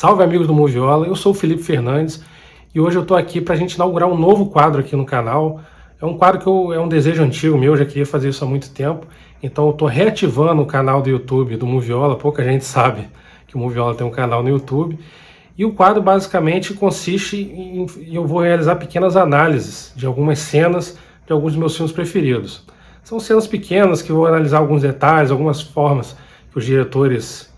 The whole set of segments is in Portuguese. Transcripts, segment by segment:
Salve amigos do Moviola, eu sou o Felipe Fernandes e hoje eu estou aqui para a gente inaugurar um novo quadro aqui no canal. É um quadro que é um desejo antigo meu, eu já queria fazer isso há muito tempo, então eu estou reativando o canal do YouTube do Moviola. Pouca gente sabe que o Moviola tem um canal no YouTube. E o quadro basicamente consiste em eu vou realizar pequenas análises de algumas cenas de alguns dos meus filmes preferidos. São cenas pequenas que eu vou analisar alguns detalhes, algumas formas que os diretores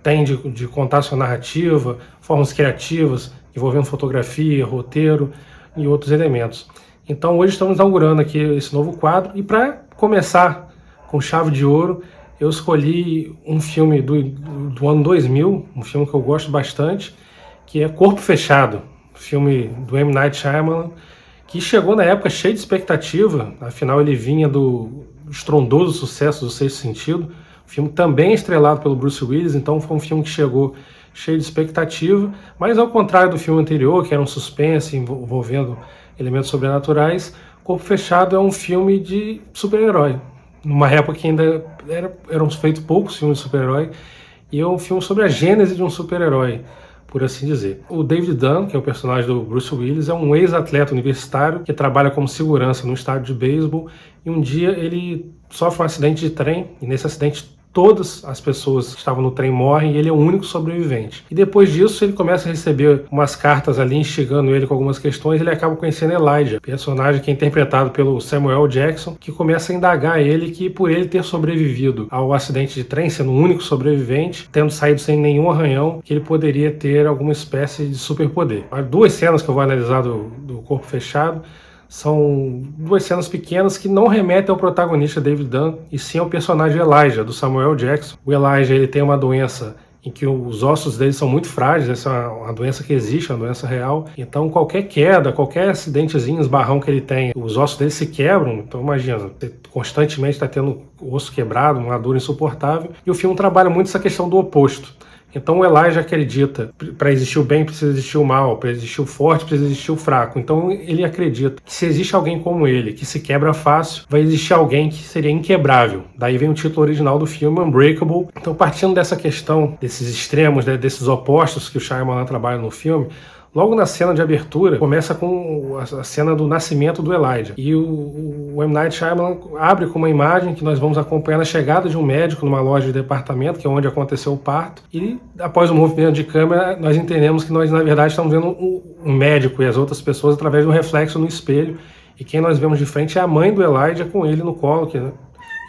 têm de contar sua narrativa, formas criativas envolvendo fotografia, roteiro e outros elementos. Então hoje estamos inaugurando aqui esse novo quadro e para começar com chave de ouro, eu escolhi um filme do ano 2000, um filme que eu gosto bastante, que é Corpo Fechado, filme do M. Night Shyamalan, que chegou na época cheio de expectativa, afinal ele vinha do estrondoso sucesso do Sexto Sentido, filme também estrelado pelo Bruce Willis, então foi um filme que chegou cheio de expectativa, mas ao contrário do filme anterior, que era um suspense envolvendo elementos sobrenaturais, Corpo Fechado é um filme de super-herói. Numa época que ainda eram feitos poucos filmes de super-herói, e é um filme sobre a gênese de um super-herói, por assim dizer. O David Dunn, que é o personagem do Bruce Willis, é um ex-atleta universitário que trabalha como segurança no estádio de beisebol, e um dia ele sofre um acidente de trem, e nesse acidente todas as pessoas que estavam no trem morrem e ele é o único sobrevivente. E depois disso ele começa a receber umas cartas ali instigando ele com algumas questões e ele acaba conhecendo Elijah, personagem que é interpretado pelo Samuel Jackson, que começa a indagar ele que por ele ter sobrevivido ao acidente de trem, sendo o único sobrevivente, tendo saído sem nenhum arranhão, que ele poderia ter alguma espécie de superpoder. As duas cenas que eu vou analisar do Corpo Fechado são duas cenas pequenas que não remetem ao protagonista David Dunn, e sim ao personagem Elijah, do Samuel Jackson. O Elijah ele tem uma doença em que os ossos dele são muito frágeis, essa é uma doença que existe, uma doença real. Então qualquer queda, qualquer acidentezinho, esbarrão que ele tem, os ossos dele se quebram. Então imagina, você constantemente está tendo o osso quebrado, uma dor insuportável. E o filme trabalha muito essa questão do oposto. Então o Elijah acredita, para existir o bem precisa existir o mal, para existir o forte precisa existir o fraco. Então ele acredita que se existe alguém como ele, que se quebra fácil, vai existir alguém que seria inquebrável. Daí vem o título original do filme, Unbreakable. Então partindo dessa questão, desses extremos, né, desses opostos que o Shyamalan trabalha no filme, logo na cena de abertura, começa com a cena do nascimento do Elijah. E o M. Night Shyamalan abre com uma imagem que nós vamos acompanhar a chegada de um médico numa loja de departamento, que é onde aconteceu o parto. E após o movimento de câmera, nós entendemos que nós, na verdade, estamos vendo um médico e as outras pessoas através de um reflexo no espelho. E quem nós vemos de frente é a mãe do Elijah com ele no colo, que ele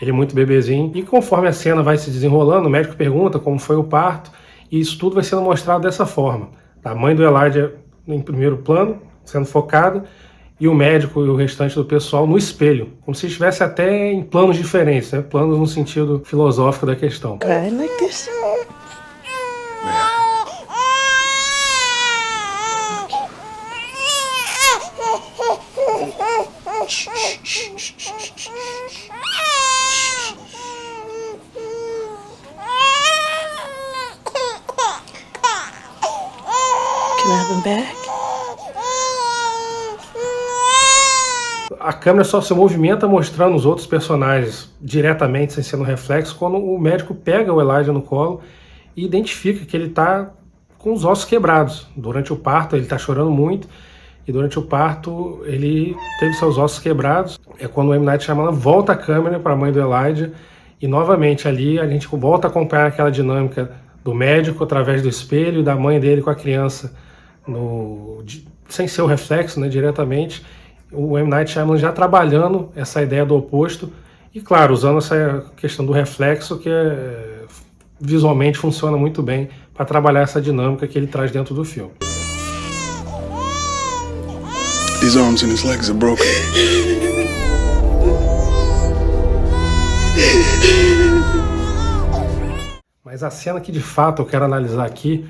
é muito bebezinho. E conforme a cena vai se desenrolando, o médico pergunta como foi o parto, e isso tudo vai sendo mostrado dessa forma. A mãe do Elijah em primeiro plano, sendo focada, e o médico e o restante do pessoal no espelho, como se estivesse até em planos diferentes, né? Planos no sentido filosófico da questão. Cry like this? Can I have him back? A câmera só se movimenta mostrando os outros personagens diretamente, sem ser no reflexo, quando o médico pega o Elijah no colo e identifica que ele está com os ossos quebrados. Durante o parto ele está chorando muito e durante o parto ele teve seus ossos quebrados. É quando o M. Night Shyamalan volta a câmera para a mãe do Elijah e novamente ali a gente volta a acompanhar aquela dinâmica do médico através do espelho e da mãe dele com a criança sem ser o reflexo, né, diretamente. O M. Night Shyamalan já trabalhando essa ideia do oposto e, claro, usando essa questão do reflexo que visualmente funciona muito bem para trabalhar essa dinâmica que ele traz dentro do filme. His arms and his legs are broken. Mas a cena que de fato eu quero analisar aqui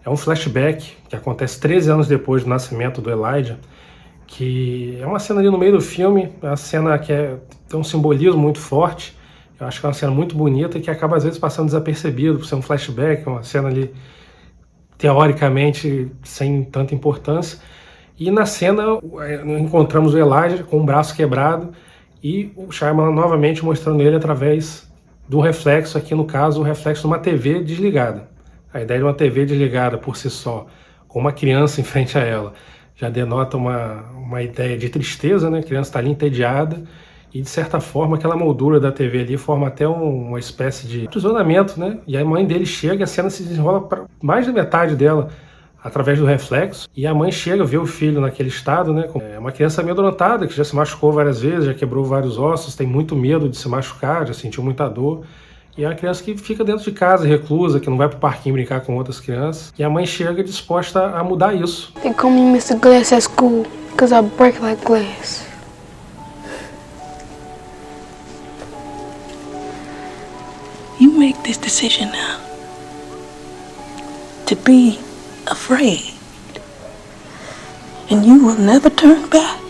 é um flashback que acontece 13 anos depois do nascimento do Elijah, que é uma cena ali no meio do filme, é uma cena que tem um simbolismo muito forte. Eu acho que é uma cena muito bonita e que acaba às vezes passando desapercebido por ser um flashback, uma cena ali teoricamente sem tanta importância. E na cena encontramos o Elijah com o braço quebrado e o Shyamalan novamente mostrando ele através do reflexo, aqui no caso o reflexo de uma TV desligada. A ideia de uma TV desligada por si só, com uma criança em frente a ela, já denota uma ideia de tristeza, né? A criança está ali entediada e, de certa forma, aquela moldura da TV ali forma até uma espécie de aprisionamento, né? E a mãe dele chega e a cena se desenrola para mais da metade dela, através do reflexo, e a mãe chega, vê o filho naquele estado, né? É uma criança amedrontada, que já se machucou várias vezes, já quebrou vários ossos, tem muito medo de se machucar, já sentiu muita dor. E é uma criança que fica dentro de casa, reclusa, que não vai pro parquinho brincar com outras crianças. E a mãe chega disposta a mudar isso. They call me Mr. Glass at school because I break like glass. You make this decision now. To be afraid. And you will never turn back.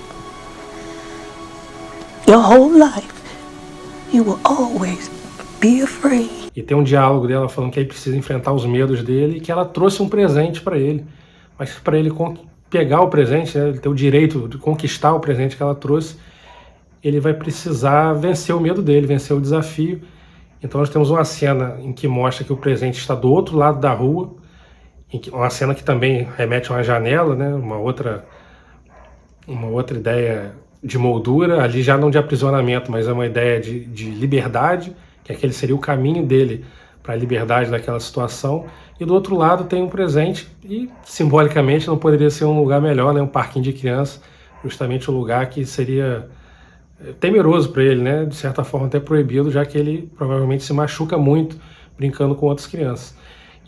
Your whole life, you will always be afraid. E tem um diálogo dela falando que ele precisa enfrentar os medos dele e que ela trouxe um presente para ele. Mas para ele pegar o presente, né, ele ter o direito de conquistar o presente que ela trouxe, ele vai precisar vencer o medo dele, vencer o desafio. Então nós temos uma cena em que mostra que o presente está do outro lado da rua, uma cena que também remete a uma janela, né, uma outra ideia de moldura, ali já não de aprisionamento, mas é uma ideia de liberdade, que aquele seria o caminho dele para a liberdade daquela situação. E do outro lado tem um presente, e simbolicamente não poderia ser um lugar melhor, né, um parquinho de criança, justamente um lugar que seria temeroso para ele, né, de certa forma até proibido, já que ele provavelmente se machuca muito brincando com outras crianças.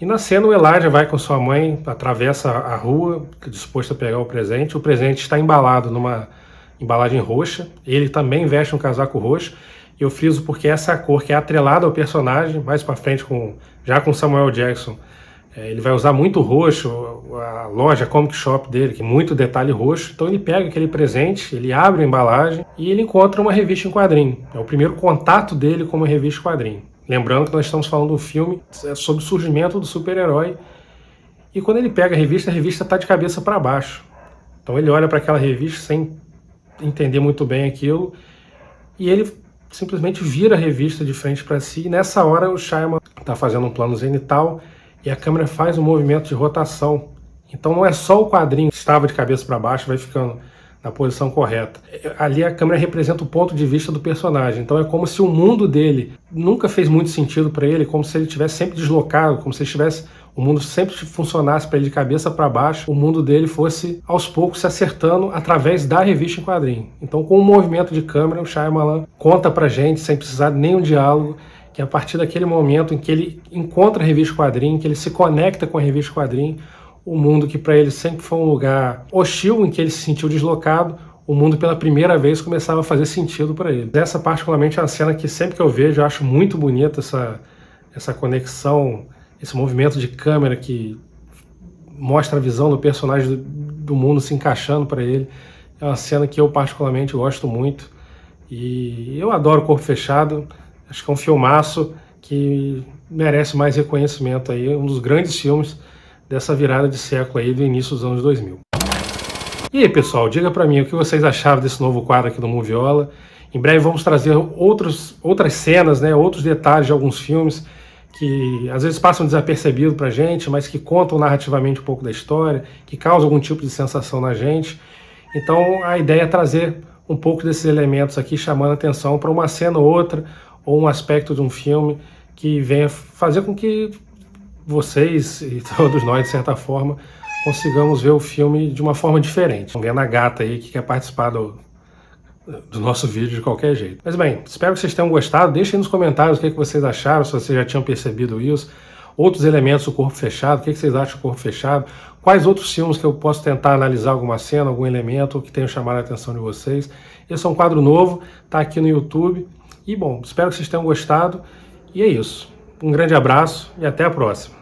E na cena o Elijah vai com sua mãe, atravessa a rua, disposto a pegar o presente está embalado numa embalagem roxa, ele também veste um casaco roxo, e eu friso porque essa é a cor que é atrelada ao personagem, mais para frente já com Samuel Jackson. Ele vai usar muito roxo, a loja, a comic shop dele, que é muito detalhe roxo. Então ele pega aquele presente, ele abre a embalagem e ele encontra uma revista em quadrinho. É o primeiro contato dele com uma revista em quadrinho. Lembrando que nós estamos falando do filme sobre o surgimento do super-herói. E quando ele pega a revista está de cabeça para baixo. Então ele olha para aquela revista sem entender muito bem aquilo e ele simplesmente vira a revista de frente para si. E nessa hora o Shyamalan está fazendo um plano zenital e a câmera faz um movimento de rotação. Então não é só o quadrinho que estava de cabeça para baixo, vai ficando na posição correta. Ali a câmera representa o ponto de vista do personagem. Então é como se o mundo dele nunca fez muito sentido para ele, como se ele estivesse sempre deslocado, como se o mundo sempre funcionasse para ele de cabeça para baixo, o mundo dele fosse aos poucos se acertando através da revista em quadrinho. Então com o movimento de câmera, o Shyamalan conta pra gente, sem precisar de nenhum diálogo, que a partir daquele momento em que ele encontra a revista quadrinho, que ele se conecta com a revista quadrinho, o mundo que para ele sempre foi um lugar hostil, em que ele se sentiu deslocado, o mundo pela primeira vez começava a fazer sentido para ele. Essa particularmente é uma cena que sempre que eu vejo eu acho muito bonita, essa conexão, esse movimento de câmera que mostra a visão do personagem do mundo se encaixando para ele. É uma cena que eu particularmente gosto muito e eu adoro Corpo Fechado. Acho que é um filmaço que merece mais reconhecimento aí, um dos grandes filmes dessa virada de século aí do início dos anos 2000. E aí, pessoal, diga pra mim o que vocês acharam desse novo quadro aqui do Moviola. Em breve vamos trazer outras cenas, né, outros detalhes de alguns filmes que às vezes passam desapercebido pra gente, mas que contam narrativamente um pouco da história, que causam algum tipo de sensação na gente. Então a ideia é trazer um pouco desses elementos aqui, chamando a atenção para uma cena ou outra, ou um aspecto de um filme que venha fazer com que vocês e todos nós, de certa forma, consigamos ver o filme de uma forma diferente. Vamos ver a gata aí que quer participar do nosso vídeo de qualquer jeito. Mas bem, espero que vocês tenham gostado. Deixem nos comentários o que vocês acharam, se vocês já tinham percebido isso. Outros elementos do Corpo Fechado, o que vocês acham do Corpo Fechado? Quais outros filmes que eu posso tentar analisar alguma cena, algum elemento que tenha chamado a atenção de vocês. Esse é um quadro novo, está aqui no YouTube. E bom, espero que vocês tenham gostado. E é isso. Um grande abraço e até a próxima.